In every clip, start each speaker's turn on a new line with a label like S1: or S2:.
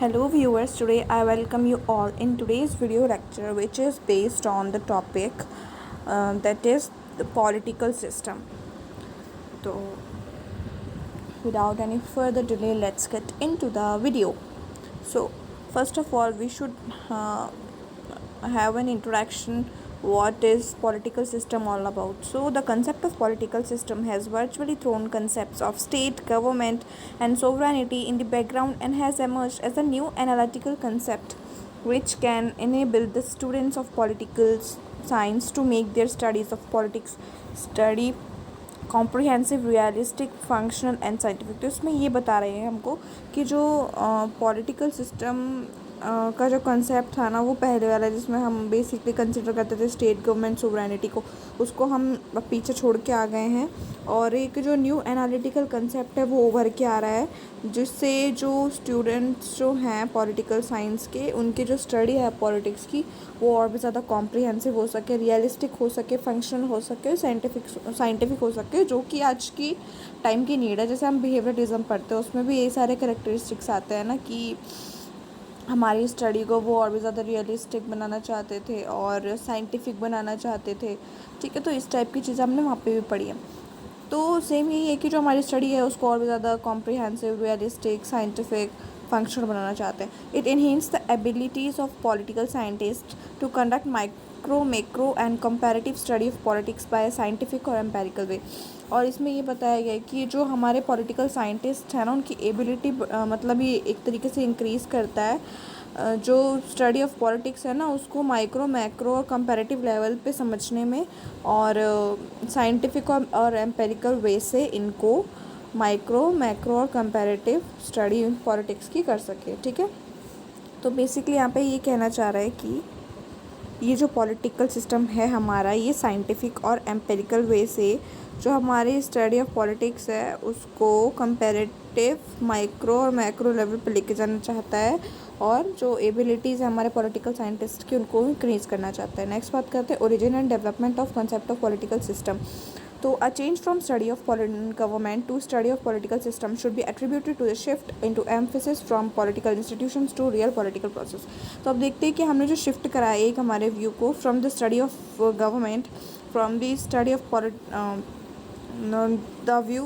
S1: Hello viewers, today I welcome you all in today's video lecture which is based on the topic that is the political system. So without any further delay, let's get into the video. So first of all, we should have an introduction what is political system all about. So the concept of political system has virtually thrown concepts of state government and sovereignty in the background and has emerged as a new analytical concept which can enable the students of political science to make their studies of politics study comprehensive realistic functional and scientific. तो इसमें ये बता रहे हैं हमको कि जो political system का जो कंसेप्ट था ना वो पहले वाला जिसमें हम बेसिकली कंसिडर करते थे स्टेट गवर्नमेंट सोवरेनिटी को, उसको हम पीछे छोड़ के आ गए हैं और एक जो न्यू एनालिटिकल कंसेप्ट है वो उभर के आ रहा है जिससे जो स्टूडेंट्स जो हैं पॉलिटिकल साइंस के उनकी जो स्टडी है पॉलिटिक्स की वो और भी ज़्यादा कॉम्प्रिहेंसिव हो सके, रियलिस्टिक हो सके, फंक्शनल हो सके, साइंटिफिक हो सके, जो कि आज की टाइम की नीड है। जैसे हम बिहेवियरलिज्म पढ़ते हैं उसमें भी यही सारे करेक्टरिस्टिक्स आते हैं ना कि हमारी स्टडी को वो और भी ज़्यादा रियलिस्टिक बनाना चाहते थे और साइंटिफिक बनाना चाहते थे। ठीक है, तो इस टाइप की चीज़ें हमने वहाँ पे भी पढ़ी है। तो सेम यही है कि जो हमारी स्टडी है उसको और भी ज़्यादा कॉम्प्रिहेंसिव, रियलिस्टिक, साइंटिफिक, फंक्शनल बनाना चाहते हैं। It enhance the abilities of political scientist to conduct micro macro and comparative study of politics by scientific और एम्पेरिकल वे। और इसमें ये बताया गया है कि जो हमारे पॉलिटिकल साइंटिस्ट हैं ना उनकी एबिलिटी मतलब ये एक तरीके से इंक्रीज़ करता है जो स्टडी ऑफ पॉलिटिक्स है ना उसको माइक्रो मैक्रो और कंपैरेटिव लेवल पे समझने में और साइंटिफिक और एम्पेरिकल वे से इनको माइक्रो मैक्रो और कंपैरेटिव स्टडी पॉलिटिक्स की कर सके। ठीक है, तो बेसिकली यहाँ पे ये कहना चाह रहा है कि ये जो पॉलिटिकल सिस्टम है हमारा ये साइंटिफिक और एम्पेरिकल वे से जो हमारी स्टडी ऑफ पॉलिटिक्स है उसको कंपैरेटिव माइक्रो और मैक्रो लेवल पे लेके जाना चाहता है और जो एबिलिटीज़ है हमारे पॉलिटिकल साइंटिस्ट की उनको इंक्रीज़ करना चाहता है। नेक्स्ट बात करते हैं origin and development of concept of political system. तो a change from study of government to study of political system should be attributed to the shift into emphasis from political institutions to real political process। तो अब देखते हैं कि हमने जो shift करा है एक हमारे व्यू को from the study of government from the study of the view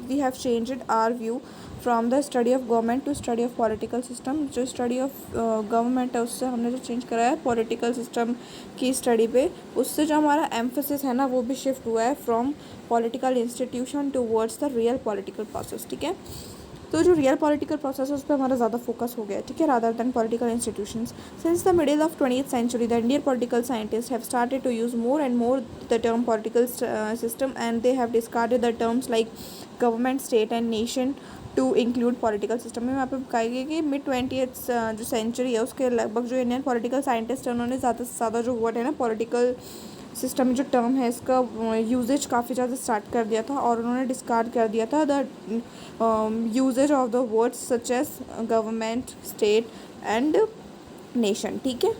S1: we have changed our view from the study of government to study of political system। जो study of government है उससे हमने जो चेंज करा है political system की study पे, उससे जो हमारा emphasis है ना वो भी शिफ्ट हुआ है from political institution towards the real political process। ठीक है, तो जो रियल पॉलिटिकल प्रोसेस है उस पर हमारा ज़्यादा फोकस हो गया, ठीक है, rather than political institutions. Since the middle of 20th century the Indian political scientist have started to use more and more the term political system and they have discarded the terms like government, state and nation to include political system. में यहाँ पे कहा गया कि mid 20th जो century है उसके लगभग जो इंडियन पॉलिटिकल साइंटिस्ट है उन्होंने ज़्यादा से ज़्यादा जो वर्ड है ना पॉलिटिकल सिस्टम जो टर्म है इसका यूजेज काफ़ी ज़्यादा स्टार्ट कर दिया था और उन्होंने डिस्कार्ड कर दिया था the usages of the words such as government, state and nation. ठीक है,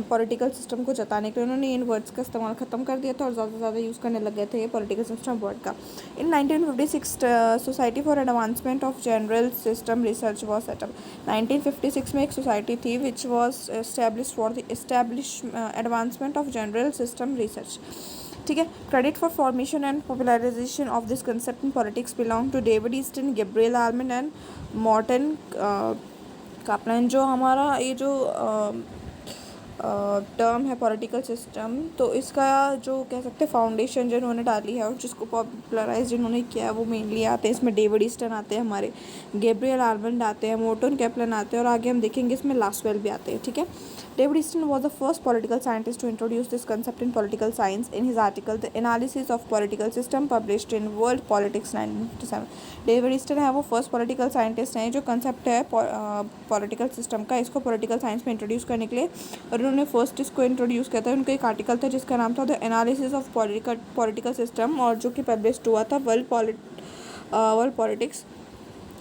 S1: पॉलिटिकल सिस्टम को जताने के लिए उन्होंने इन वर्ड्स का इस्तेमाल ख़त्म कर दिया था और ज़्यादा से ज़्यादा यूज़ करने लग गए थे ये पॉलिटिकल सिस्टम वर्ड का। In 1956 society for advancement of general system research was set up. 1956 में एक सोसाइटी थी which was establish for the advancement of general system research. ठीक है, credit for formation and popularization of this concept in politics belong to David Easton, Gabriel Almond and Morton Kaplan. जो हमारा ये जो term है political system, तो इसका जो कह सकते हैं फाउंडेशन जिन्होंने डाली है और जिसको पॉपुलराइज जिन्होंने किया है वो मेनली आते हैं इसमें डेविड ईस्टन आते हैं, हमारे गैब्रियल आर्मन आते हैं, मोर्टन कैपलन आते हैं और आगे हम देखेंगे इसमें लास्टवेल भी आते हैं। ठीक है, David Easton was the first political scientist to introduce this concept in political science in his article The Analysis of Political System published in World Politics 1957। David Easton है वो फर्स्ट पॉलिटिकल साइंटिस्ट हैं जो concept है political system का इसको political science में introduce करने के लिए और उन्होंने फर्स्ट इसको इंट्रोड्यूस किया था। उनका एक आर्टिकल था जिसका नाम था the analysis of political system और जो कि पब्लिश्ड हुआ था वर्ल्ड पॉलिटिक्स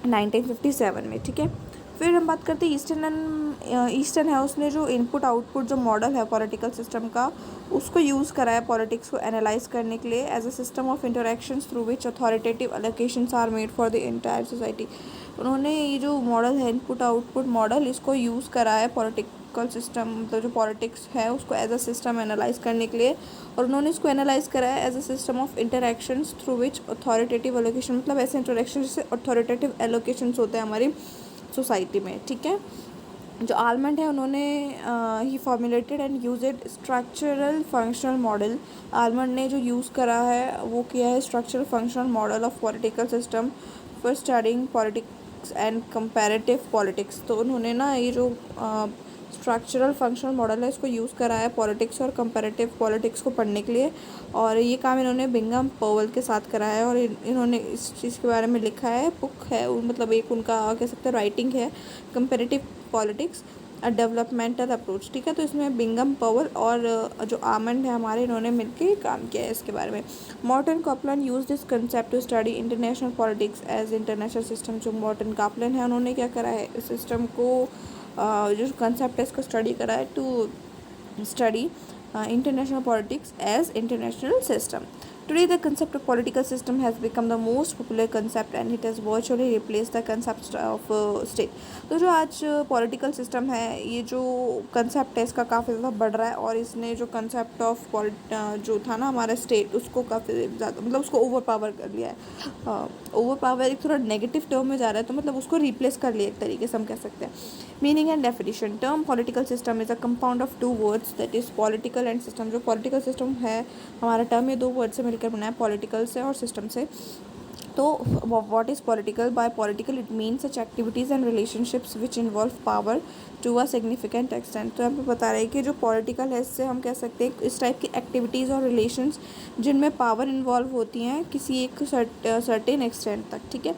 S1: 1957 में। ठीक है, फिर हम बात करते हैं ईस्टर्न है उसने जो इनपुट आउटपुट जो मॉडल है पॉलिटिकल सिस्टम का उसको यूज़ करा है पॉलिटिक्स को एनालाइज करने के लिए as a system of interactions through which authoritative allocations are made for the entire society. उन्होंने ये जो मॉडल है इनपुट आउटपुट मॉडल, इसको यूज़ करा है पॉलिटिकल सिस्टम, मतलब जो पॉलिटिक्स है उसको एज अ सिस्टम एनालाइज करने के लिए। और उन्होंने इसको एनालाइज करा है as a system of interactions through which authoritative allocation, मतलब ऐसे इंटरेक्शन जैसे अथॉरिटेटिव एलोकेशंस होते हैं हमारी सोसाइटी में, ठीक है। जो आलमंड है उन्होंने ही formulated and used structural functional model. Almond ने जो यूज़ करा है वो किया है structural functional model of political system for studying politics and comparative politics. तो उन्होंने ना ये जो स्ट्रक्चरल फंक्शनल मॉडल है इसको यूज़ करा है पॉलिटिक्स और कंपैरेटिव पॉलिटिक्स को पढ़ने के लिए। और ये काम इन्होंने बिंगम पॉवेल के साथ करा है और इन्होंने इस चीज़ के बारे में लिखा है, बुक है, मतलब एक उनका कह सकते हैं राइटिंग है, comparative politics a developmental approach, ठीक है। तो इसमें बिंगम पॉवेल और जो आमंड है हमारे, इन्होंने मिलके काम किया है इसके बारे में। Morton Kaplan use this concept to study international politics as international system. जो मॉर्टन कॉपलन है उन्होंने क्या करा है, इस सिस्टम को जो कंसेप्ट है इसको स्टडी करा है to study international politics as international system. Today, the concept of political system has become the most popular concept and it has virtually replaced the concept of state. तो जो आज political system है, ये जो concept है इसका काफ़ी ज़्यादा बढ़ रहा है और इसने जो कंसेप्ट ऑफ जो था ना हमारा स्टेट, उसको काफ़ी ज़्यादा, मतलब उसको ओवर पावर कर लिया है। ओवर पावर एक थोड़ा नेगेटिव टर्म में जा रहा है, तो मतलब उसको रिप्लेस कर लिया एक तरीके से हम कह सकते हैं। Meaning and definition, term political system is a compound of two words that is political and system. जो पॉलिटिकल सिस्टम है हमारा टर्म, ये दो वर्ड से मिलकर बना है, पॉलिटिकल से और सिस्टम से। तो what is political? By political it means such activities and relationships which involve power to a significant extent. तो यहाँ पे बता रहे हैं कि जो पॉलिटिकल है इससे हम कह सकते हैं इस टाइप की एक्टिविटीज़ और रिलेशंस जिनमें पावर इन्वॉल्व होती हैं किसी एक सर्टेन एक्सटेंट तक, ठीक है।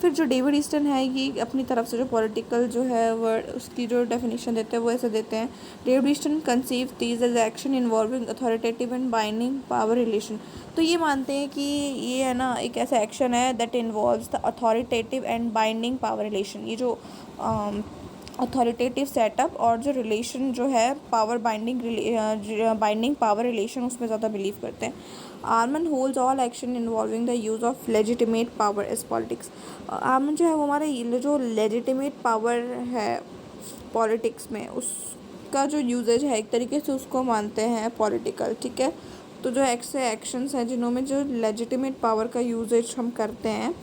S1: फिर जो डेविड ईस्टन है ये अपनी तरफ से जो पॉलिटिकल जो है वर्ड उसकी जो डेफिनेशन देते हैं वो ऐसे देते हैं, David Easton conceive these as action involving authoritative and binding power relation. तो ये मानते हैं कि ये है ना एक ऐसा एक्शन है that involves the authoritative and binding power relation. ये जो अथॉरिटेटिव सेटअप और जो रिलेशन जो है पावर बाइंडिंग पावर रिलेशन, उसमें ज़्यादा बिलीव करते हैं। Arman holds all action involving the use of legitimate power is politics. Arman जो है वो हमारे जो लेजिटिमेट पावर है पॉलिटिक्स में, उसका जो यूजेज है एक तरीके से उसको मानते हैं पॉलिटिकल, ठीक है। तो जो ऐसे एक्शंस हैं जिन्होंने जो लेजिटिमेट पावर का यूजेज हम करते हैं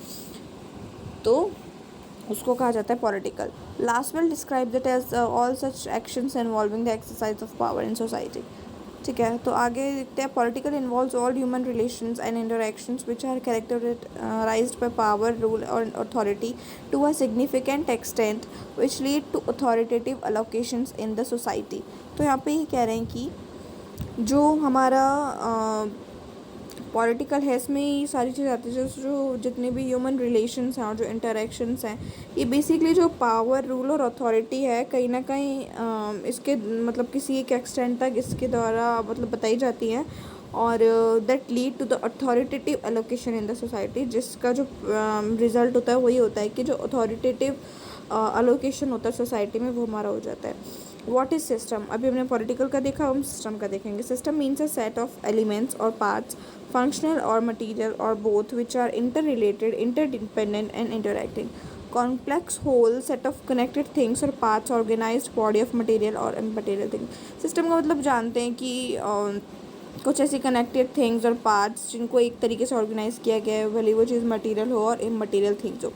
S1: तो उसको कहा जाता है political. Lasswell describe that as all such actions involving the exercise of power in society, ठीक है। तो आगे देखते हैं, political involves all human relations and interactions which are characterised by power, rule और authority to a significant extent which lead to authoritative allocations in the society. तो यहाँ पे ये कह रहे हैं कि जो हमारा पॉलिटिकल है इसमें ये सारी चीज़ें आती है, जो जितने भी ह्यूमन रिलेशंस हैं और जो इंटरेक्शंस हैं, ये बेसिकली जो पावर, रूल और अथॉरिटी है कहीं ना कहीं इसके मतलब किसी एक एक्सटेंट तक इसके द्वारा मतलब बताई जाती हैं और that lead to the authoritative allocation in the society, जिसका जो रिज़ल्ट होता है वही होता है कि जो अथॉरिटेटिव अलोकेशन होता है सोसाइटी में वो हमारा हो जाता है। What is system? अभी हमने पॉलिटिकल का देखा, हम सिस्टम का देखेंगे। System means a set of elements और parts, functional or material or both, which are interrelated, interdependent and interacting. Complex whole set of connected things or parts, organized body of material or immaterial things. System का मतलब जानते हैं कि कुछ ऐसी connected things और parts जिनको एक तरीके से ऑर्गेनाइज किया गया है, भले वो चीज़ मटेरियल हो और इमटेरियल थिंग्स हो।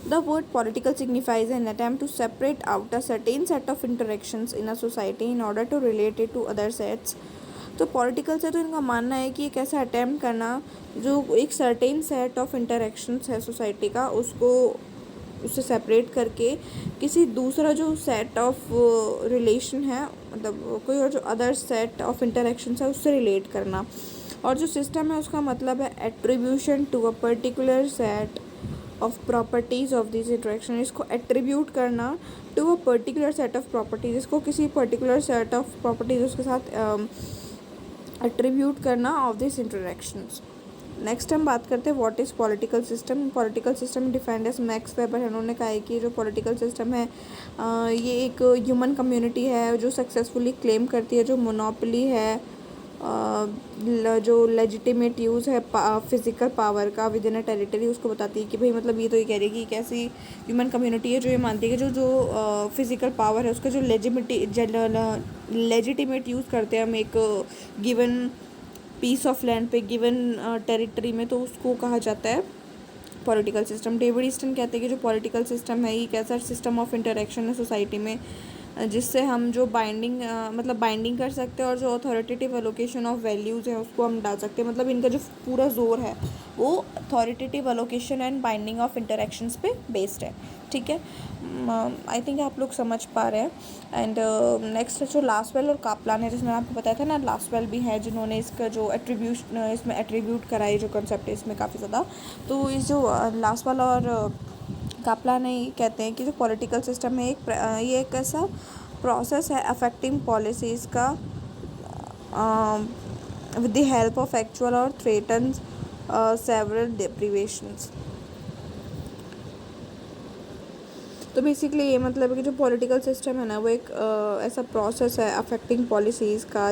S1: The word political signifies an attempt to separate out a certain set of interactions in a society in order to relate it to other sets. तो पॉलिटिकल से तो इनका मानना है कि एक ऐसा अटैम्प्ट करना जो एक सर्टेन सेट ऑफ इंटरेक्शंस है सोसाइटी का, उसको उससे सेपरेट करके किसी दूसरा जो सेट ऑफ रिलेशन है, मतलब कोई और जो अदर सेट ऑफ इंटरेक्शंस है उससे रिलेट करना। और जो सिस्टम है उसका मतलब है attribution to a particular set of properties of this interaction. इसको एट्रीब्यूट करना to a particular set of properties, इसको किसी पर्टिकुलर सेट ऑफ प्रॉपर्टीज़ उसके साथ एट्रीब्यूट करना ऑफ दिस इंटरेक्शंस। नेक्स्ट हम बात करते हैं what is political system. Political system defined as Max Weber है, उन्होंने कहा है कि जो पॉलिटिकल सिस्टम है ये एक ह्यूमन कम्युनिटी है जो सक्सेसफुली क्लेम करती है जो मोनोपोली है जो लेजिटिमेट यूज़ है फिज़िकल पावर का विद इन अ टेरिटरी, उसको बताती है कि भाई मतलब ये तो ये कह रही है कि एक ऐसी ह्यूमन कम्युनिटी है जो ये मानती है कि जो जो फिज़िकल पावर है उसका जो लेजिटिमेट यूज़ करते हैं हम एक गिवन पीस ऑफ लैंड पे, गिवन टेरिटरी में, तो उसको कहा जाता है पॉलिटिकल सिस्टम। डेविड ईस्टन कहते हैं कि जो पॉलिटिकल सिस्टम है ये एक ऐसा सिस्टम ऑफ इंटरेक्शन है सोसाइटी में जिससे हम जो मतलब बाइंडिंग कर सकते हैं और जो अथॉरिटेटिव एलोकेशन ऑफ वैल्यूज़ है उसको हम डाल सकते हैं। मतलब इनका जो पूरा जोर है वो authoritative allocation and binding of interactions पे बेस्ड है। ठीक है, आई थिंक आप लोग समझ पा रहे हैं। एंड नेक्स्ट जो लास्टवेल और कापलान है, जिसमें आपको बताया था ना, लास्टवेल भी है जिन्होंने इसका जो इसमें एट्रीब्यूट करा है, जो कंसेप्ट है इसमें काफ़ी ज़्यादा। तो इस जो लास्टवेल और कापलान ये कहते हैं कि जो पॉलिटिकल सिस्टम है ये एक ऐसा प्रोसेस है अफेक्टिंग पॉलिसीज़ का with the help of actual और थ्रेटन्स सेवरल डिप्रीवेशंस। तो बेसिकली ये मतलब है कि जो पॉलिटिकल सिस्टम है ना वो एक ऐसा प्रोसेस है अफेक्टिंग पॉलिसीज़ का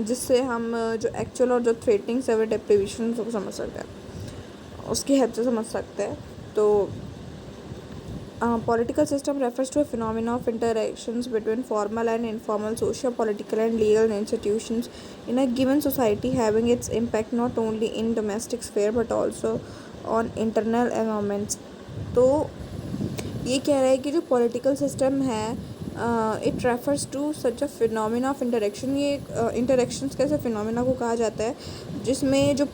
S1: जिससे हम जो एक्चुअल और जो थ्रेटनिंग सेवरल डिप्रीवेशन को समझ सकते हैं, उसकी हेल्प से समझ सकते हैं। तो political system refers to a phenomena of interactions between formal and informal social, political and legal institutions in a given society, having its impact not only in domestic sphere but also on internal environments। तो ये कह रहा है कि जो political system है it refers to such a phenomena of interaction. ये interactions कैसे फिनोमिना को कहा जाता है जिसमें जो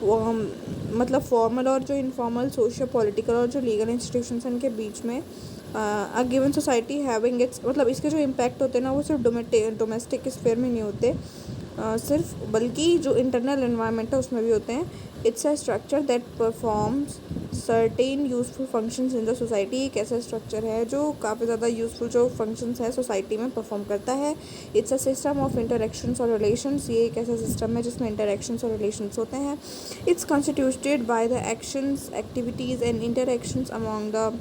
S1: मतलब फॉर्मल और जो इनफॉर्मल सोशल, पॉलिटिकल और जो लीगल इंस्टीट्यूशंस हैं इनके बीच में a given society having its, मतलब इसके जो इम्पैक्ट होते हैं ना वो सिर्फ डोमेस्टिक स्फेयर में नहीं होते सिर्फ, बल्कि जो इंटरनल एनवायरनमेंट है उसमें भी होते हैं। It's a structure that performs certain useful functions in the society. एक ऐसा स्ट्रक्चर है जो काफ़ी ज़्यादा यूज़फुल जो फंक्शंस है सोसाइटी में परफॉर्म करता है। It's a system of interactions और रिलेशंस। ये एक ऐसा सिस्टम है जिसमें इंटरेक्शंस और रिलेशंस होते हैं। It's constituted by the actions, activities and interactions among the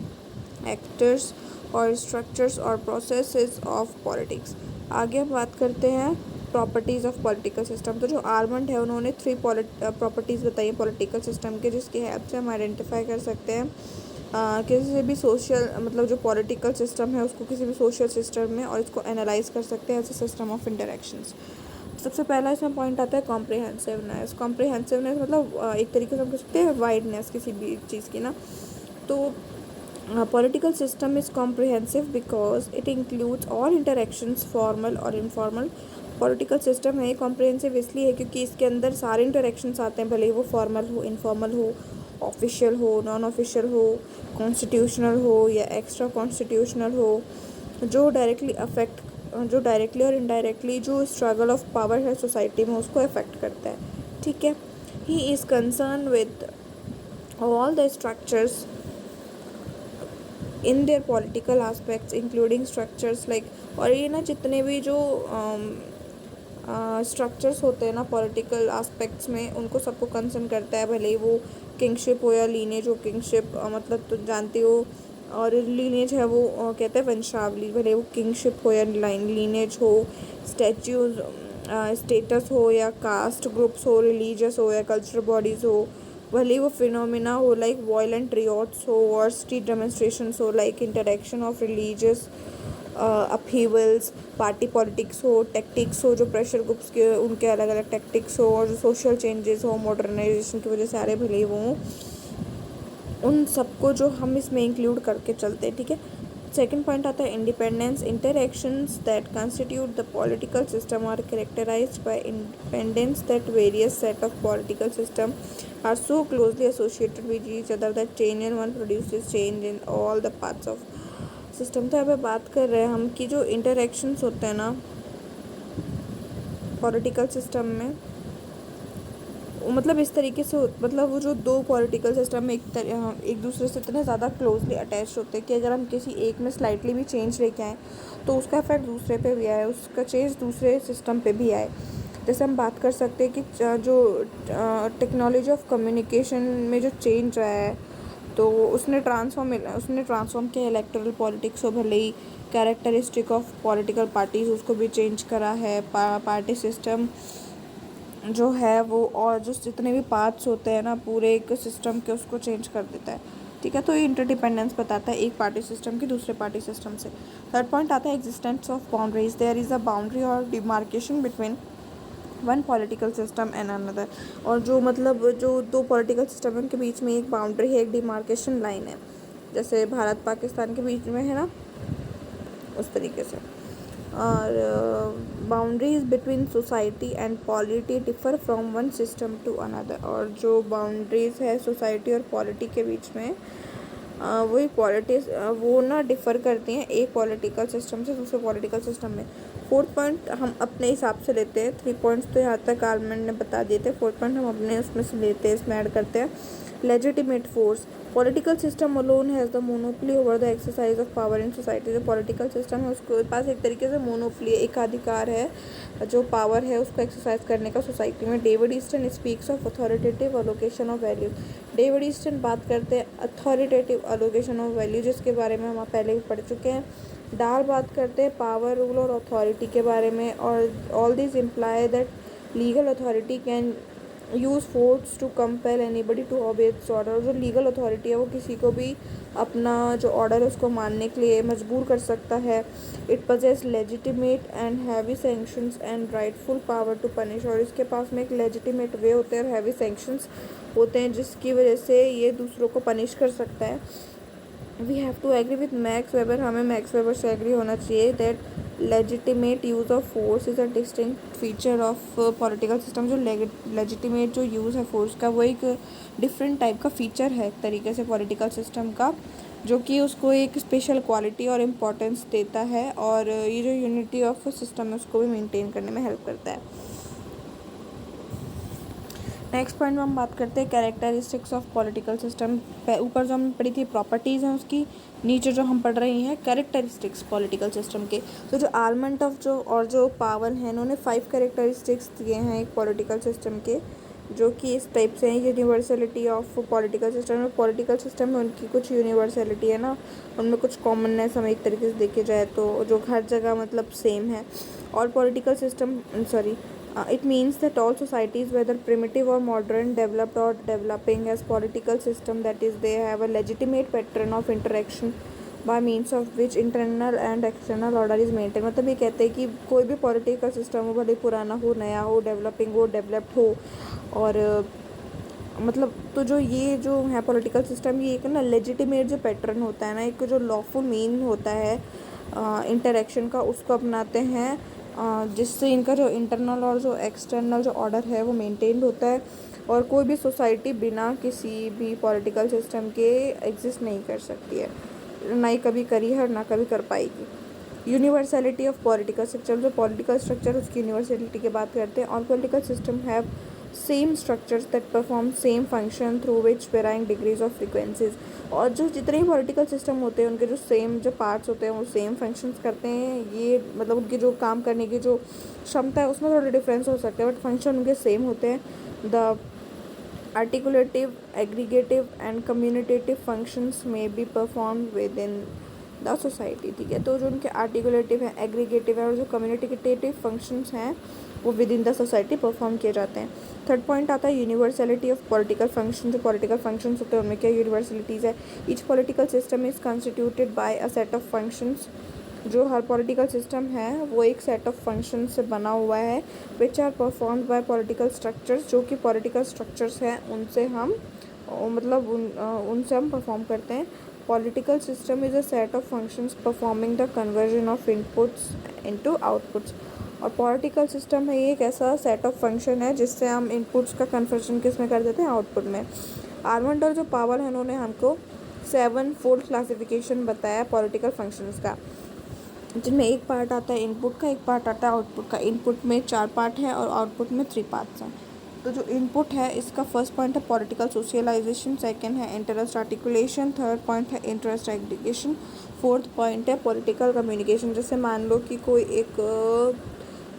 S1: actors और स्ट्रक्चर्स और प्रोसेसेस ऑफ पॉलिटिक्स। आगे हम बात करते हैं प्रॉपर्टीज़ ऑफ पॉलिटिकल सिस्टम। तो जो आर्मंड है उन्होंने 3 प्रॉपर्टीज़ बताई हैं पॉलिटिकल सिस्टम के, जिसकी हेल्प से हम आइडेंटिफाई कर सकते हैं किसी से भी सोशल, मतलब जो पॉलिटिकल सिस्टम है उसको किसी भी सोशल सिस्टम में, और इसको एनालाइज कर सकते हैं as a system of interactions. सबसे पहला इसमें पॉइंट आता है कॉम्प्रिहेंसिवनेस। कॉम्प्रिहेंसिवनेस मतलब एक तरीके से हम कह सकते हैं वाइडनेस किसी भी चीज़ की ना। तो political system is comprehensive because it includes all interactions, formal और informal। पॉलिटिकल सिस्टम है कॉम्प्रिहेंसिव इसलिए है क्योंकि इसके अंदर सारे इंटरेक्शंस आते हैं, भले ही वो फॉर्मल हो, इनफॉर्मल हो, ऑफिशियल हो, नॉन ऑफिशियल हो, कॉन्स्टिट्यूशनल हो या एक्स्ट्रा कॉन्स्टिट्यूशनल हो, जो डायरेक्टली और इनडायरेक्टली जो स्ट्रगल ऑफ पावर है सोसाइटी में उसको अफेक्ट करता है। ठीक है, he is concern with all the structures in their political aspects including structures like, और ये ना जितने भी जो स्ट्रक्चर्स होते हैं ना पॉलिटिकल आस्पेक्ट्स में उनको सबको कंसर्न करता है, भले ही वो किंगशिप हो या लीनेज हो। किंगशिप मतलब तुम जानते हो, और लीनेज है वो कहते हैं वंशावली, भले वो किंगशिप हो या लीनेज हो, स्टैच्यूज स्टेटस हो या कास्ट ग्रुप्स हो, रिलीजियस हो या कल्चरल बॉडीज़ हो, भले वो फिनोमिना हो लाइक वायलेंट रियोट्स हो और स्ट्रीट डेमोन्स्ट्रेशंस हो, like interaction of religious upheavals, party politics हो, टैक्टिक्स हो, जो प्रेशर ग्रुप्स के उनके अलग अलग टैक्टिक्स हो, और जो सोशल चेंजेस हो मॉडर्नाइजेशन की वजह से आ रहे, भले ही वो उन सबको जो हम इसमें इंक्लूड करके चलते हैं। ठीक है, सेकेंड पॉइंट आता है independence. Interactions that constitute the political system are characterised by independence that various set of political system are so closely associated with each other that change in one produces change in all the parts of system. तो यहाँ पे बात कर रहे हैं हम कि जो इंटरेक्शंस होते हैं ना पॉलिटिकल सिस्टम में, मतलब इस तरीके से मतलब वो जो दो पॉलिटिकल सिस्टम में एक दूसरे से इतने ज़्यादा क्लोजली अटैच होते हैं कि अगर हम किसी एक में स्लाइटली भी चेंज लेके आएँ तो उसका इफेक्ट दूसरे पे भी आए, उसका चेंज दूसरे सिस्टम पे भी आए। जैसे हम बात कर सकते हैं कि जो टेक्नोलॉजी ऑफ कम्युनिकेशन में जो चेंज आया है तो उसने ट्रांसफॉर्म किया इलेक्टोरल पॉलिटिक्स को, भले ही कैरेक्टरिस्टिक ऑफ पॉलिटिकल पार्टीज उसको भी चेंज करा है। पार्टी सिस्टम जो है वो, और जो जितने भी पार्ट्स होते हैं ना पूरे एक सिस्टम के, उसको चेंज कर देता है। ठीक है, तो ये इंटरडिपेंडेंस बताता है एक पार्टी सिस्टम की दूसरे पार्टी सिस्टम से। थर्ड पॉइंट आता है existence of boundaries. There is a boundary और demarcation between one political system and another. और जो मतलब जो दो पॉलिटिकल सिस्टम है उनके बीच में एक बाउंड्री है, एक डिमार्केशन लाइन है, जैसे भारत पाकिस्तान के बीच में है ना, उस तरीके से। और boundaries between society and polity differ from one system to another. और जो बाउंड्रीज है सोसाइटी और पॉलिटी के बीच में, वही पॉलिटिक्स वो ना डिफ़र करती हैं एक पॉलिटिकल सिस्टम से दूसरे पॉलिटिकल सिस्टम में। फोर्थ पॉइंट हम अपने हिसाब से लेते हैं, 3 पॉइंट्स तो यहाँ तक आर्मेंट ने बता दिए थे, फोर्थ पॉइंट हम अपने उसमें से लेते हैं, इसमें ऐड करते हैं। Legitimate force. Political system alone has the monopoly over the exercise of power in society. जो पॉलिटिकल सिस्टम है उसके पास एक तरीके से मोनोपोली, एकाधिकार है, जो पावर है उसको एक्सरसाइज करने का सोसाइटी में। David Easton speaks of authoritative allocation of values. David Easton बात करते हैं अथॉरिटेटिव अलोकेशन ऑफ वैल्यू, जिसके बारे में हम पहले भी पढ़ चुके हैं। डाल बात करते हैं पावर, रूल और अथॉरिटी के बारे में। और all this imply that legal authority can use force to compel anybody to obey its order. जो लीगल अथॉरिटी है वो किसी को भी अपना जो ऑर्डर है उसको मानने के लिए मजबूर कर सकता है। It possess legitimate and heavy sanctions and rightful power to punish. और इसके पास में एक लेजिटिमेट वे होते हैं और हैवी सैंक्शंस होते हैं, जिसकी वजह से ये दूसरों को पनिश कर सकता है। We have to agree with Max Weber. हमें मैक्स वेबर से एग्री होना चाहिए that legitimate use of force is a distinct feature of political system. जो लेजिटिमेट जो यूज़ है फोर्स का, वो एक डिफरेंट टाइप का फीचर है एक तरीके से पॉलिटिकल सिस्टम का, जो कि उसको एक स्पेशल क्वालिटी और इम्पोर्टेंस देता है। और ये जो यूनिटी ऑफ सिस्टम है उसको भी मेंटेन करने में हेल्प करता है। नेक्स्ट पॉइंट में हम बात करते हैं कैरेक्टरिस्टिक्स ऑफ पॉलिटिकल सिस्टम। ऊपर जो हमने पढ़ी थी प्रॉपर्टीज़ हैं उसकी, नीचे जो हम पढ़ रहे हैं कैरेक्टरिस्टिक्स पॉलिटिकल सिस्टम के। तो जो आर्मेंट ऑफ जो और जो पावल हैं, इन्होंने 5 कैरेक्टरिस्टिक्स दिए हैं एक पॉलिटिकल सिस्टम के, जो कि इस टाइप से हैं। यूनिवर्सलिटी ऑफ पॉलिटिकल सिस्टम में, पॉलिटिकल सिस्टम में उनकी कुछ यूनिवर्सलिटी है ना, उनमें कुछ कॉमननेस हमें एक तरीके से देखे जाए तो, जो हर जगह मतलब सेम है। और political system it means that all societies, whether primitive or modern, developed or developing, as political system, that is they have a legitimate pattern of interaction by means of which internal and external order is maintained। मतलब ये कहते हैं कि कोई भी political system हो, भले पुराना हो, नया हो, डेवलपिंग हो, डेवलप्ड हो, और मतलब तो जो ये जो है पॉलिटिकल सिस्टम, ये एक ना लेजिटिमेट जो पैटर्न होता है ना, एक जो लॉफुल मीन होता है इंटरेक्शन का, उसको अपनाते हैं, जिससे इनका जो इंटरनल और जो एक्सटर्नल जो ऑर्डर है वो मेंटेन्ड होता है। और कोई भी सोसाइटी बिना किसी भी पॉलिटिकल सिस्टम के एग्जिस्ट नहीं कर सकती है, ना ही कभी करी है और ना कभी कर पाएगी। Universality of political structure. जो पॉलिटिकल स्ट्रक्चर उसकी यूनिवर्सलिटी की बात करते हैं। All political system have same structures that perform same function through which varying degrees of frequencies. और जो जितने भी पॉलिटिकल सिस्टम होते हैं उनके जो सेम जो पार्ट्स होते हैं वो सेम फंक्शंस करते हैं। ये मतलब उनकी जो काम करने की जो क्षमता है उसमें थोड़ा डिफरेंस हो सकता है, बट फंक्शन उनके सेम होते हैं। The articulative, aggregative and communitative functions may be perform within the society. ठीक है, तो जो उनके आर्टिकुलेटिव है, एग्रीगेटिव है और जो कम्युनिटेटिव फंक्शंस हैं वो within the society perform किए जाते हैं। थर्ड पॉइंट आता है यूनिवर्सलिटी ऑफ पॉलिटिकल फंक्शन। जो पॉलिटिकल फंक्शंस होते हैं उनमें क्या यूनिवर्सलिटीज़ है। Each political system is constituted by a set of functions. जो हर पॉलिटिकल सिस्टम है वो एक सेट ऑफ फंक्शन से बना हुआ है, which are performed by political structures. जो कि पॉलिटिकल स्ट्रक्चर्स हैं उनसे हम मतलब उनसे हम परफॉर्म करते हैं। Political system is a set of functions performing the conversion of inputs into outputs. और पॉलिटिकल सिस्टम है ये एक ऐसा सेट ऑफ फंक्शन है जिससे हम इनपुट्स का कन्वर्जन किस में कर देते हैं, आउटपुट में। आर्मंड और जो पावर है उन्होंने हमको 7 फोल्ड क्लासिफिकेशन बताया पॉलिटिकल फंक्शंस का, जिनमें एक पार्ट आता है इनपुट का, एक पार्ट आता है आउटपुट का। इनपुट में 4 पार्ट है और आउटपुट में 3 पार्ट्स हैं। तो जो इनपुट है इसका फर्स्ट पॉइंट है पॉलिटिकल सोशलाइजेशन, सेकंड है इंटरेस्ट आर्टिकुलेशन, थर्ड पॉइंट है इंटरेस्ट एग्रीगेशन, फोर्थ पॉइंट है पॉलिटिकल कम्युनिकेशन। जैसे मान लो कि कोई एक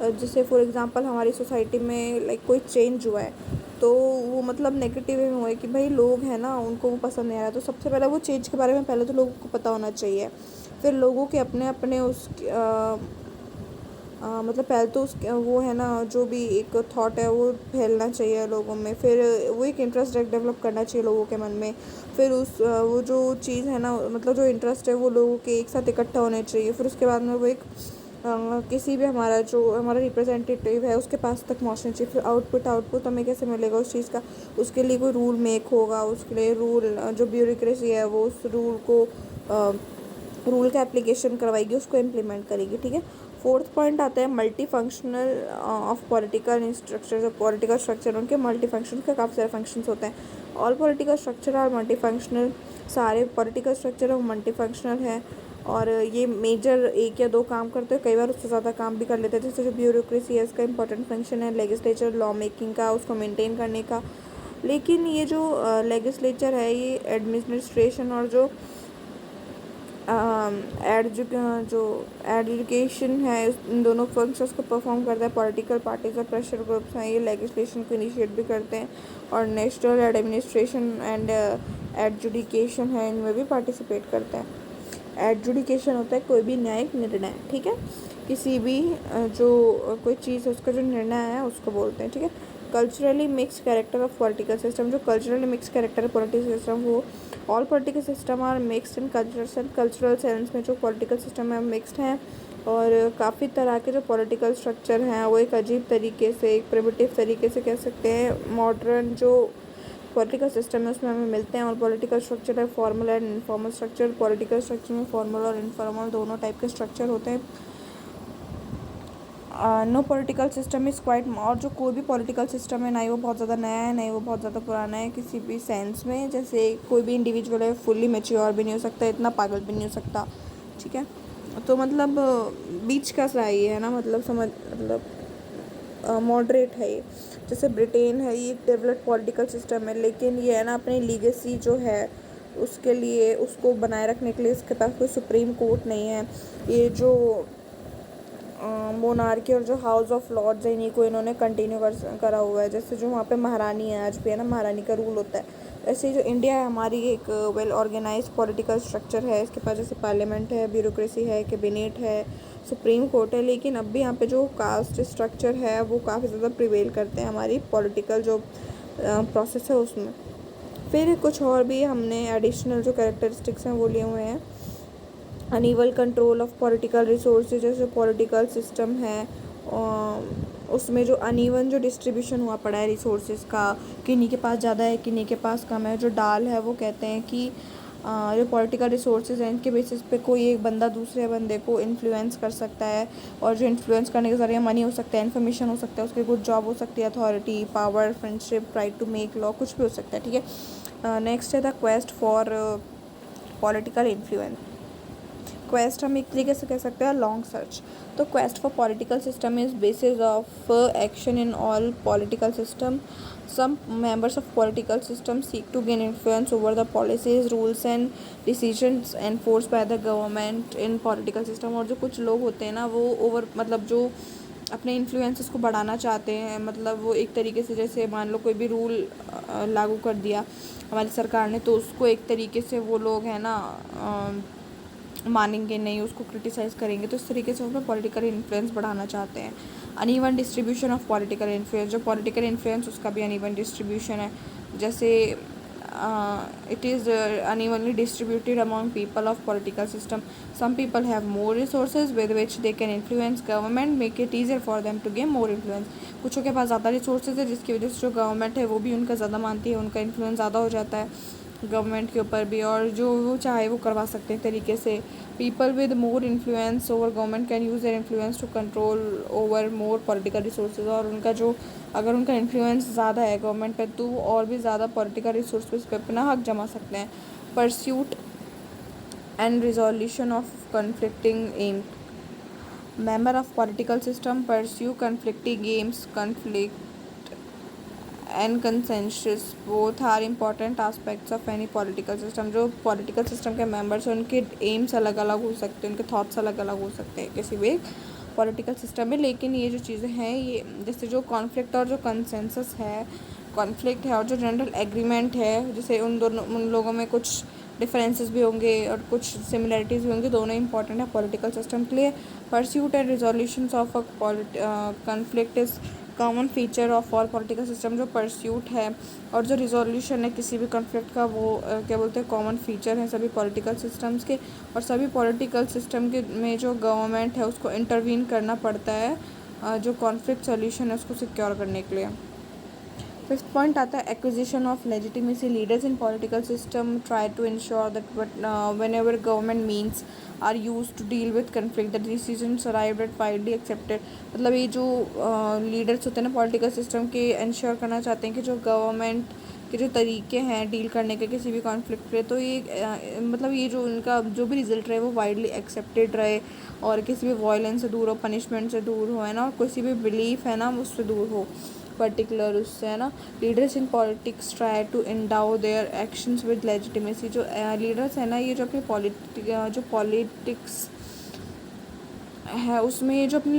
S1: जैसे फॉर एग्ज़ाम्पल हमारी सोसाइटी में लाइक कोई चेंज हुआ है, तो वो मतलब नेगेटिव में हुआ है कि भाई लोग हैं ना, उनको वो पसंद नहीं आ रहा, तो सबसे पहले वो चेंज के बारे में पहले तो लोगों को पता होना चाहिए। फिर लोगों के अपने अपने मतलब पहले तो उस वो है ना, जो भी एक थॉट है वो फैलना चाहिए लोगों में, फिर वो एक इंटरेस्ट डेवलप करना चाहिए लोगों के मन में। फिर वो जो चीज़ है ना, मतलब जो इंटरेस्ट है वो लोगों के एक साथ इकट्ठा होने चाहिए। फिर उसके बाद में वो एक किसी भी हमारा रिप्रेजेंटेटिव है उसके पास तक पहुँचना चाहिए। फिर आउटपुट हमें कैसे मिलेगा उस चीज़ का, उसके लिए कोई रूल मेक होगा, उसके लिए रूल जो ब्यूरोक्रेसी है वो उस रूल का एप्लीकेशन करवाएगी, उसको इम्प्लीमेंट करेगी, ठीक है। फोर्थ पॉइंट आता है multi functional of political structure. जो पॉलिटिकल स्ट्रक्चर उनके मल्टी फंक्शन के काफ़ी सारे फंक्शंस होते हैं। All political structure are multi functional, सारे पॉलिटिकल स्ट्रक्चर है वो मल्टी फंक्शनल है, और ये मेजर एक या दो काम करते हैं, कई बार उससे ज़्यादा काम भी कर लेते हैं। जैसे जो ब्यूरोक्रेसी है इसका इंपॉर्टेंट फंक्शन है लेजिस्लेचर लॉ मेकिंग का, उसको मेंटेन करने का। लेकिन ये जो लेजिस्लेचर है ये एडमिनिस्ट्रेशन और जो एजुकेशन है इन दोनों फंक्शंस को परफॉर्म करता है। पॉलिटिकल पार्टीज और प्रेशर ग्रुप्स हैं, ये लेजिस्लेशन को इनिशिएट भी करते हैं, और नेशनल एडमिनिस्ट्रेशन एंड एडजुडिकेशन है, इनमें भी पार्टिसिपेट करते हैं। एडजुडिकेशन होता है कोई भी न्यायिक निर्णय, ठीक है, किसी भी जो कोई चीज़ है उसका जो निर्णय है उसको बोलते हैं, ठीक है। Culturally mix character of political system, जो कल्चरली मिक्स कैरेक्टर है पॉलिटिकल सिस्टम, वो all political system are mixed in cultural sense में जो पॉलिटिकल सिस्टम है मिक्सड हैं, और काफ़ी तरह के जो पॉलिटिकल स्ट्रक्चर हैं वो एक अजीब तरीके से, एक प्रिमिटिव तरीके से कह सकते हैं, मॉडर्न जो पॉलिटिकल सिस्टम है उसमें हमें मिलते हैं। और पॉलिटिकल स्ट्रक्चर है formal and informal structure. Political structure में फॉर्मल और इनफॉर्मल दोनों टाइप के स्ट्रक्चर होते हैं। No political system is quite, और जो कोई भी पॉलिटिकल सिस्टम है ना ही वो बहुत ज़्यादा नया है, ना ही वो बहुत ज़्यादा पुराना है किसी भी सेंस में। जैसे कोई भी इंडिविजुअल है फुल्ली मैच्योर भी नहीं हो सकता, इतना पागल भी नहीं हो सकता, ठीक है। तो मतलब बीच का सा ही है ना, मतलब मॉडरेट है ये। जैसे ब्रिटेन है, ये एक डेवलप्ड पॉलिटिकल सिस्टम है, लेकिन ये है ना अपनी लीगेसी जो है उसके लिए, उसको बनाए रखने के लिए इसके पास कोई सुप्रीम कोर्ट नहीं है। ये जो मोनार्की और जो हाउस ऑफ लॉर्ड्स है इन्हीं को इन्होंने कंटिन्यू करा हुआ है। जैसे जो वहाँ पे महारानी है आज भी है ना, महारानी का रूल होता है। ऐसे जो इंडिया है हमारी एक वेल ऑर्गेनाइज पॉलिटिकल स्ट्रक्चर है, इसके पास जैसे पार्लियामेंट है, ब्यूरोक्रेसी है, कैबिनेट है, सुप्रीम कोर्ट है, लेकिन अब भी यहाँ पे जो कास्ट स्ट्रक्चर है वो काफ़ी ज़्यादा प्रिवेल करते हैं हमारी पॉलिटिकल जो प्रोसेस है उसमें। फिर कुछ और भी हमने एडिशनल जो कैरेक्टरिस्टिक्स हैं वो लिए हुए हैं। अनइवल कंट्रोल ऑफ पॉलिटिकल रिसोर्सेज, जैसे पॉलिटिकल सिस्टम है उसमें जो अनइवन जो डिस्ट्रीब्यूशन हुआ पड़ा है रिसोर्सेज का, किन्हीं के पास ज़्यादा है किन्हीं के पास कम है। जो डाल है वो कहते हैं कि जो पॉलिटिकल रिसोर्सेज हैं इनके बेसिस पे कोई एक बंदा दूसरे बंदे को इन्फ्लुएंस कर सकता है, और जो इन्फ्लुएंस करने के ज़रिए मनी हो सकता है, इन्फॉर्मेशन हो सकता है, उसकी गुड जॉब हो सकती है, authority, power, friendship, right to make law, कुछ भी हो सकता है, ठीक है। नेक्स्ट है the quest for political influence. Quest हम एक तरीके से कह सकते हैं लॉन्ग सर्च। तो quest for political system is basis of action in all political system. Some members of political system seek to gain influence over the policies, rules and decisions enforce by the government in political system. और जो कुछ लोग होते हैं ना वो मतलब जो अपने इन्फ्लुएंसेस को बढ़ाना चाहते हैं, मतलब वो एक तरीके से, जैसे मान लो कोई भी रूल लागू कर दिया हमारी सरकार ने, तो उसको एक तरीके से वो लोग हैं ना मानेंगे नहीं, उसको क्रिटिसाइज़ करेंगे, तो इस तरीके से उसमें पॉलिटिकल इन्फ्लुएंस बढ़ाना चाहते हैं। Uneven distribution of political influence, जो पॉलिटिकल इन्फ्लुएंस उसका भी अनइवन डिस्ट्रीब्यूशन है। जैसे it is unevenly distributed among people of political system. Some people have more resources with which they can influence government, make it easier for them to gain more influence. कुछों के पास ज़्यादा resources है जिसकी वजह से जो government है वो भी उनका ज़्यादा मानती है, उनका इन्फ्लुएंस ज़्यादा हो जाता है गवर्नमेंट के ऊपर भी, और जो वो चाहे वो करवा सकते हैं तरीके से। People with more influence over government can use their influence to control over more political resources. और उनका जो अगर उनका इन्फ्लुएंस ज़्यादा है गवर्नमेंट पे तो और भी ज़्यादा पॉलिटिकल रिसोर्सेज पे अपना हक जमा सकते हैं। Pursuit and resolution of conflicting aim, member of political system pursue conflicting aims, conflict and consensus both are important aspects of any political system. जो पॉलिटिकल सिस्टम के मेंबर्स हैं उनके एम्स अलग अलग हो सकते हैं, उनके थॉट्स अलग अलग हो सकते हैं किसी भी पॉलिटिकल सिस्टम में। लेकिन ये जो चीज़ें हैं, ये जैसे जो कॉन्फ्लिक्ट और जो कंसेंसस है, कॉन्फ्लिक्ट है और जो जनरल एग्रीमेंट है, जैसे उन लोगों में कुछ डिफरेंसेस भी होंगे और कुछ सिमिलरिटीज़ भी होंगी, दोनों इंपॉर्टेंट है पॉलिटिकल सिस्टम के लिए। Pursuit and resolution of a conflict is common feature of all political system. जो परस्यूट है और जो रिजोल्यूशन है किसी भी कॉन्फ्लिक्ट का, वो क्या बोलते हैं, कॉमन फीचर है सभी पॉलिटिकल सिस्टम्स के। और सभी पॉलिटिकल सिस्टम के में जो गवर्नमेंट है उसको इंटरवीन करना पड़ता है जो कॉन्फ्लिक्ट सॉल्यूशन है उसको सिक्योर करने के लिए। फिफ्थ पॉइंट आता है acquisition of legitimacy. Leaders in political system try to ensure that whenever government means are use to deal with conflict that decisions arrived at widely accepted. मतलब ये जो लीडर्स होते हैं ना पॉलिटिकल सिस्टम के, ensure करना चाहते हैं कि जो गवर्नमेंट के जो तरीके हैं डील करने के किसी भी कॉन्फ्लिक्ट पे, तो ये मतलब ये जो उनका जो भी रिजल्ट रहे वो वाइडली एक्सेप्टेड रहे और किसी भी वायलेंस से दूर हो, पनिशमेंट से दूर हो, है ना, और किसी भी बिलीफ है ना उससे दूर हो पर्टिकुलर उससे, है ना। Leaders in politics try to endow their actions with legitimacy. जो लीडर्स है ना, ये जो अपनी पॉलिटिक्स है उसमें ये जो अपनी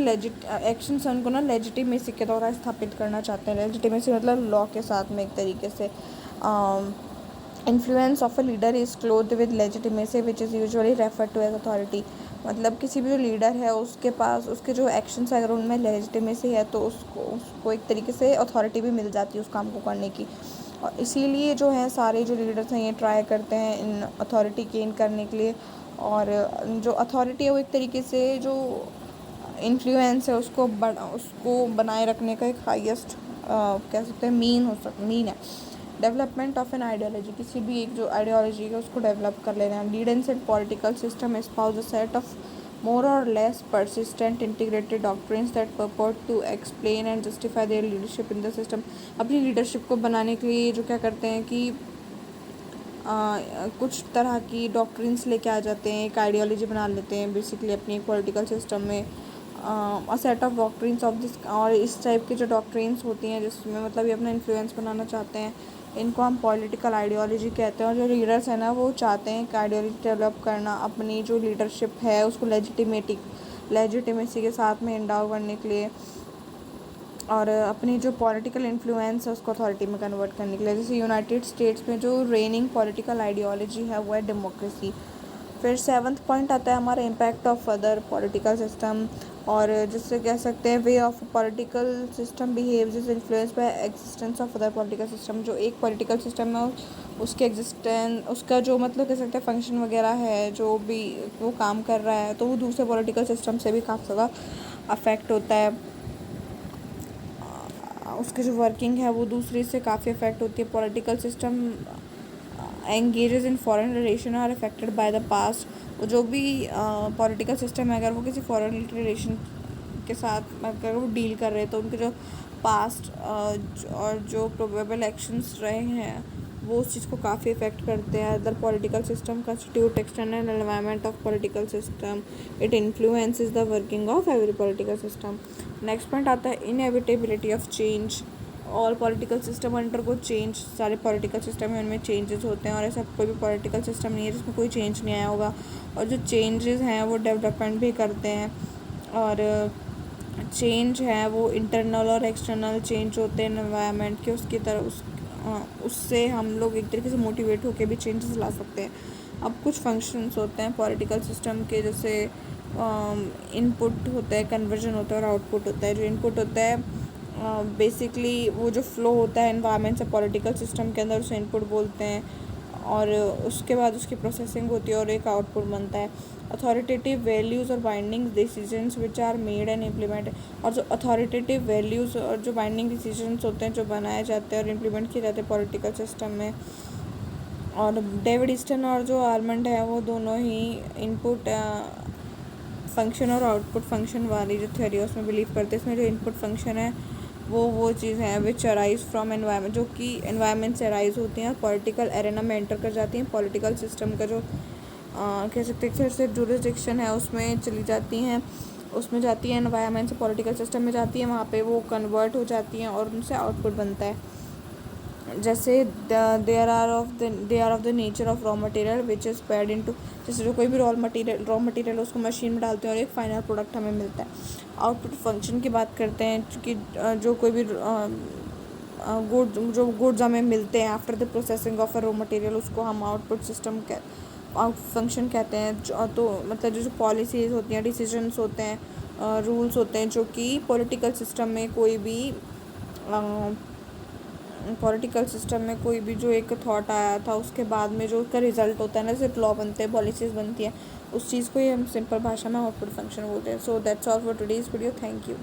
S1: एक्शंस हैं उनको ना लेजिटिमेसी के द्वारा स्थापित करना चाहते हैं। लेजिटिमेसी मतलब लॉ के साथ में एक तरीके से। Influence of a leader is cloth with legitimacy which is usually refer to as authority. मतलब किसी भी जो लीडर है उसके पास उसके जो एक्शंस है अगर उनमें लेजिटिमेसी है तो उसको एक तरीके से अथॉरिटी भी मिल जाती है उस काम को करने की। और इसीलिए जो है सारे जो लीडर्स हैं ये ट्राई करते हैं इन अथॉरिटी गेन करने के लिए। और जो अथॉरिटी है वो एक तरीके से जो इन्फ्लुएंस है उसको बनाए रखने का एक हाईएस्ट कह सकते हैं मीन है। Development of an ideology. किसी भी एक जो आइडियोलॉजी है उसको डेवलप कर लेना। Leaders in political system espouse a set of more or less persistent integrated doctrines that purport to explain and justify their leadership in the system। अपनी leadership को बनाने के लिए जो क्या करते हैं कि कुछ तरह की डॉक्ट्रिन्स लेके आ जाते हैं, एक आइडियोलॉजी बना लेते हैं बेसिकली अपनी पॉलिटिकल सिस्टम में। अ set of doctrines of this, और इस टाइप की जो डॉक्ट्रिन्स होती हैं जिसमें मतलब ये अपना इन्फ्लुएंस बनाना चाहते हैं, इनको हम पॉलिटिकल आइडियोलॉजी कहते हैं। और जो लीडर्स हैं ना वो चाहते हैं कि आइडियोलॉजी डेवलप करना अपनी जो लीडरशिप है उसको लेजिटिमेसी के साथ में एंडाउ करने के लिए, और अपनी जो पॉलिटिकल इन्फ्लुएंस है उसको अथॉरिटी में कन्वर्ट करने के लिए। जैसे यूनाइटेड स्टेट्स में जो रेनिंग पॉलिटिकल आइडियोलॉजी है वो है डेमोक्रेसी। फिर सेवन्थ पॉइंट आता है हमारा impact of other political system, और जिससे कह सकते हैं way of political system behaves is influence by existence of other political system. जो एक पॉलिटिकल सिस्टम है उसके एग्जिस्टेंस, उसका जो मतलब कह सकते हैं फंक्शन वगैरह है, जो भी वो काम कर रहा है, तो वो दूसरे पॉलिटिकल सिस्टम से भी काफ़ी ज़्यादा अफेक्ट होता है। उसकी जो वर्किंग है वो दूसरे से काफ़ी अफेक्ट होती है। Political system engages in foreign relation are affected by the past. जो भी पॉलिटिकल सिस्टम है अगर वो किसी फॉरेन रिलेशन के साथ अगर वो डील कर रहे हैं तो उनके जो पास्ट और जो प्रोबेबल एक्शंस रहे हैं वो उस चीज़ को काफ़ी इफेक्ट करते हैं। Other political system constitute external environment of political system, it influences the working of every political system. Next point आता है inevitability of change. All political system under को चेंज, सारे पॉलिटिकल सिस्टम में उनमें चेंजेस होते हैं और ऐसा कोई भी पॉलिटिकल सिस्टम नहीं है जिसमें कोई चेंज नहीं आया होगा। और जो चेंजेस हैं वो डेवलपमेंट भी करते हैं, और चेंज है वो इंटरनल और एक्सटर्नल चेंज होते हैं एनवायरनमेंट के, उसकी तरह उससे हम लोग एक तरीके से मोटिवेट होकर भी चेंजेस ला सकते हैं। अब कुछ फंक्शंस होते हैं पॉलिटिकल सिस्टम के, जैसे इनपुट होता है, कन्वर्जन होता है और आउटपुट होता है। जो इनपुट होता है बेसिकली वो जो फ्लो होता है एनवायरनमेंट से पॉलिटिकल सिस्टम के अंदर उसे इनपुट बोलते हैं, और उसके बाद उसकी प्रोसेसिंग होती है और एक आउटपुट बनता है। अथॉरिटेटिव वैल्यूज़ और binding decisions which are made and implement. और जो अथॉरिटेटिव वैल्यूज़ और जो बाइंडिंग डिसीजंस होते हैं जो बनाए जाते हैं और इम्प्लीमेंट किए जाते हैं पॉलिटिकल सिस्टम में। और डेविड ईस्टन और जो आर्मंड है वो दोनों ही इनपुट फंक्शन और आउटपुट फंक्शन वाली जो थ्योरी है उसमें बिलीव करते हैं। इसमें जो इनपुट फंक्शन है वो चीज़ है विच अराइज फ्रॉम एनवायरनमेंट, जो कि एनवायरनमेंट से अराइज होती हैं और पॉलिटिकल एरेना में एंटर कर जाती हैं। पॉलिटिकल सिस्टम का जो कह सकते हैं सिर्फ जुरिसडिक्शन है उसमें चली जाती हैं, उसमें जाती है एनवायरनमेंट से पॉलिटिकल सिस्टम में जाती है, वहाँ पे वो कन्वर्ट हो जाती हैं और उनसे आउटपुट बनता है। जैसे they are of the nature of raw material which is paid into, जैसे जो कोई भी रॉ मटेरियल उसको मशीन में डालते हैं और एक फाइनल प्रोडक्ट हमें मिलता है। आउटपुट फंक्शन की बात करते हैं कि जो कोई भी गुड्स हमें मिलते हैं after the processing of a raw material, उसको हम आउट फंक्शन कहते हैं। तो मतलब जो पॉलिसीज़ होती हैं, डिसीजंस होते हैं, रूल्स होते हैं, जो कि पॉलिटिकल सिस्टम में कोई भी जो एक थॉट आया था उसके बाद में जो उसका रिजल्ट होता है ना, सिर्फ लॉ बनते हैं, पॉलिसीज़ बनती हैं, उस चीज़ को ही हम सिंपल भाषा में आउटपुट फंक्शन बोलते हैं। So that's all for today's video. Thank you.